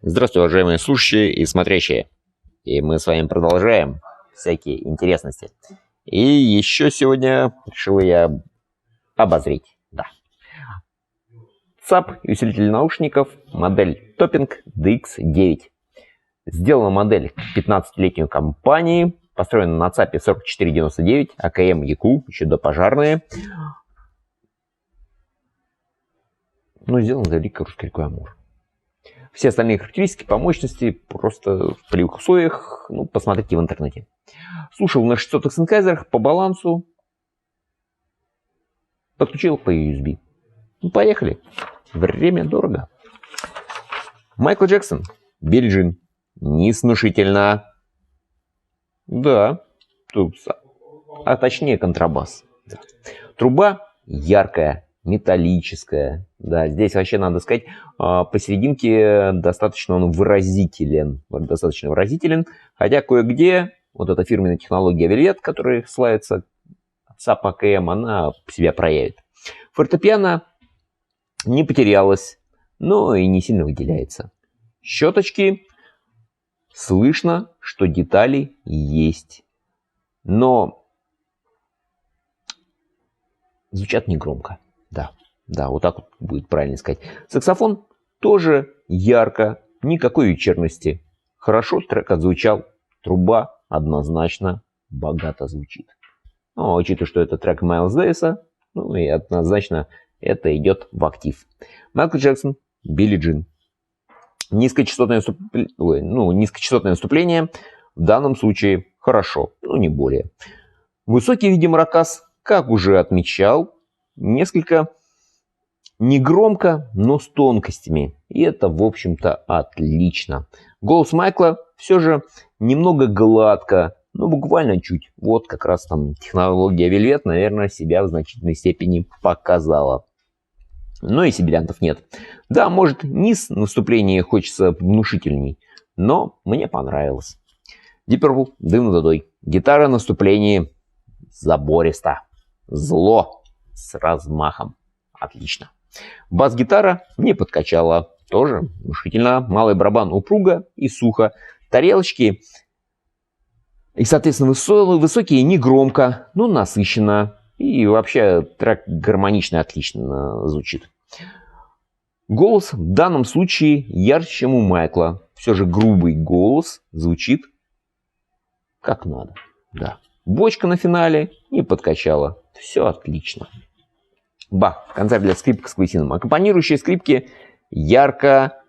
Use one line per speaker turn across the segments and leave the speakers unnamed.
Здравствуйте, уважаемые слушающие и смотрящие. И мы с вами продолжаем всякие интересности. И еще сегодня решил я обозреть. Да. ЦАП и усилитель наушников, модель Topping DX9. Сделана модель 15-летней компании, построена на ЦАПе 4499, АКМ ЯКУ, еще допожарные. Но сделана для великой русской реки Амур. Все остальные характеристики по мощности просто в полевых условиях, посмотрите в интернете. Слушал на 600 синтезерах по балансу, подключил по USB. Поехали. Время дорого. Майкл Джексон, Билли Джин. Неснушительно. Да. А точнее контрабас. Труба яркая, металлическая. Да, здесь вообще надо сказать, посерединке достаточно он выразителен. Достаточно выразителен. Хотя кое-где вот эта фирменная технология Velvet, которая славится ЦАП АКМ, она себя проявит. Фортепиано не потерялось, но и не сильно выделяется. Щеточки. Слышно, что детали есть. Но звучат негромко. Да, вот так вот будет правильно сказать. Саксофон тоже ярко, никакой вечерности. Хорошо трек отзвучал. Труба однозначно богато звучит. Учитывая, что это трек Майлз Дэвиса, и однозначно это идет в актив. Майкл Джексон, Билли Джин. Низкочастотное вступление в данном случае хорошо, но не более. Высокий, видимо, ракас, как уже отмечал, несколько негромко, но с тонкостями. И это, в общем-то, отлично. Голос Майкла все же немного гладко, но буквально чуть. Вот как раз там технология Velvet, наверное, себя в значительной степени показала. Но и сибирянтов нет. Да, может, низ наступления хочется внушительней, но мне понравилось. Deep Purple, дым над водой. Гитара наступление забористо. Зло с размахом. Отлично. Бас-гитара не подкачала. Тоже внушительно. Малый барабан упруго и сухо. Тарелочки и, соответственно, высокие не громко, но насыщенно. И вообще трек гармонично, отлично звучит. Голос в данном случае ярче, чем у Майкла. Все же грубый голос звучит как надо. Да. Бочка на финале не подкачала. Все отлично. Бах. Концерт для скрипок с клавесином. Аккомпанирующие скрипки ярко,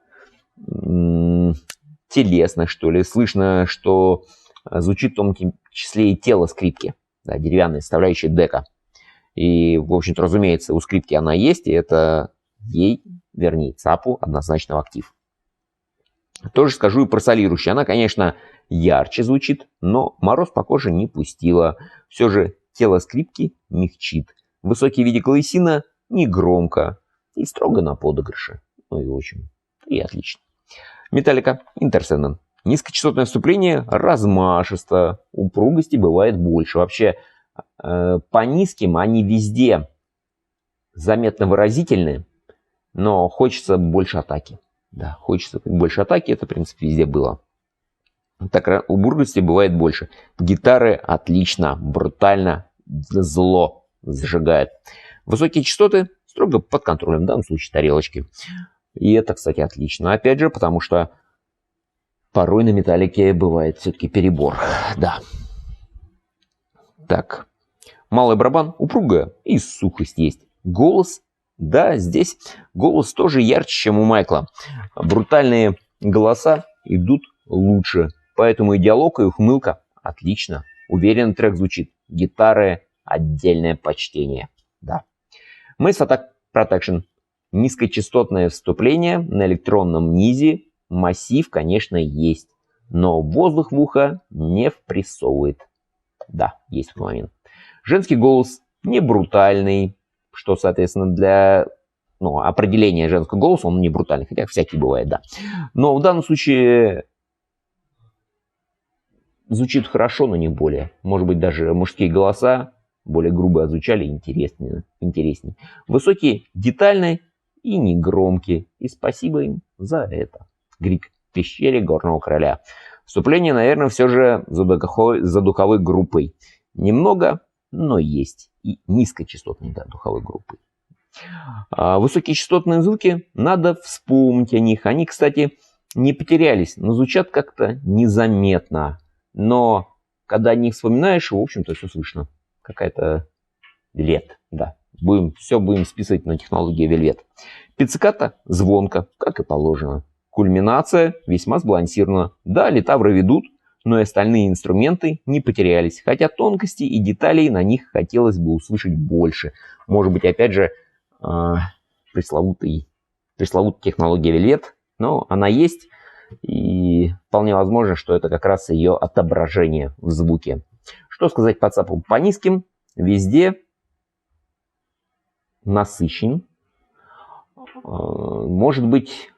телесно, что ли. Слышно, что звучит в том числе и тело скрипки. Да, деревянная составляющая дека. И, в общем-то, разумеется, у скрипки она есть, и это ей, вернее, ЦАПу однозначно в актив. Тоже скажу и про солирующую. Она, конечно, ярче звучит, но мороз по коже не пустила. Все же тело скрипки мягчит. Высокий в виде клавесина не громко и строго на подыгрыше. И очень. И отлично. Металлика Интерсенен. Низкочастотное вступление размашисто. Упругости бывает больше. Вообще, по низким они везде заметно выразительны, но хочется больше атаки. Да, хочется больше атаки, это, в принципе, везде было. Так, упругости бывает больше. Гитары отлично, брутально, зло зажигает. Высокие частоты строго под контролем, в данном случае тарелочки. И это, кстати, отлично. Опять же, потому что порой на металлике бывает все-таки перебор. Да. Так. Малый барабан упругая и сухость есть. Голос, да, здесь голос тоже ярче, чем у Майкла. Брутальные голоса идут лучше. Поэтому и диалог, и ухмылка отлично. Уверен, трек звучит. Гитары отдельное почтение. Да. Mass Attack Protection. Низкочастотное вступление на электронном низе. Массив, конечно, есть. Но воздух в ухо не впрессовывает. Да, есть такой момент. Женский голос не брутальный, что, соответственно, для определения женского голоса он не брутальный, хотя всякий бывает, да. Но в данном случае звучит хорошо, но не более. Может быть, даже мужские голоса более грубо озвучали, интереснее. Высокие, детальные и негромкие. И спасибо им за это. Крик в пещере горного короля. Вступление, наверное, все же за духовой группой. Немного, но есть. И низкочастотной, да, духовой группой. Высокие частотные звуки, надо вспомнить о них. Они, кстати, не потерялись, но звучат как-то незаметно. Но когда о них вспоминаешь, в общем-то, все слышно. Какая-то вельвет, да. Будем списывать на технологию вельвет. Пицциката звонко, как и положено. Кульминация весьма сбалансирована. Да, литавры ведут, но и остальные инструменты не потерялись. Хотя тонкостей и деталей на них хотелось бы услышать больше. Может быть, опять же, пресловутая технология вельвет, но она есть. И вполне возможно, что это как раз ее отображение в звуке. Что сказать по ЦАПу? По низким везде насыщен. Может быть,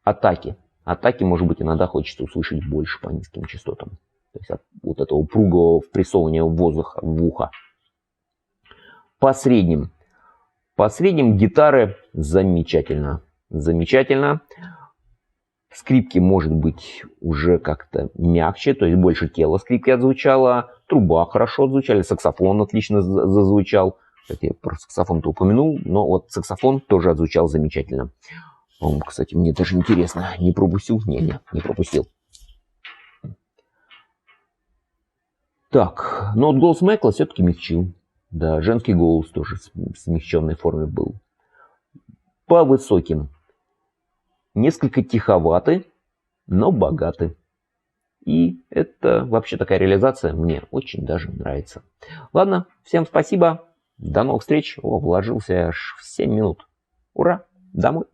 атаки. Атаки, может быть, иногда хочется услышать больше по низким частотам. То есть от вот этого упругого впрессовывания воздуха в ухо. По средним гитары замечательно. Замечательно. Скрипки, может быть, уже как-то мягче, то есть больше тела скрипки отзвучало. Труба хорошо отзвучали, саксофон отлично зазвучал. Кстати, я про саксофон-то упомянул, но вот саксофон тоже отзвучал замечательно. Кстати, мне даже интересно, не пропустил? Не пропустил. Так, но вот голос Майкла все-таки мягчил. Да, женский голос тоже в смягченной форме был. По высоким. Несколько тиховаты, но богаты. И это вообще такая реализация мне очень даже нравится. Ладно, всем спасибо. До новых встреч. Вложился аж в 7 минут. Ура, домой.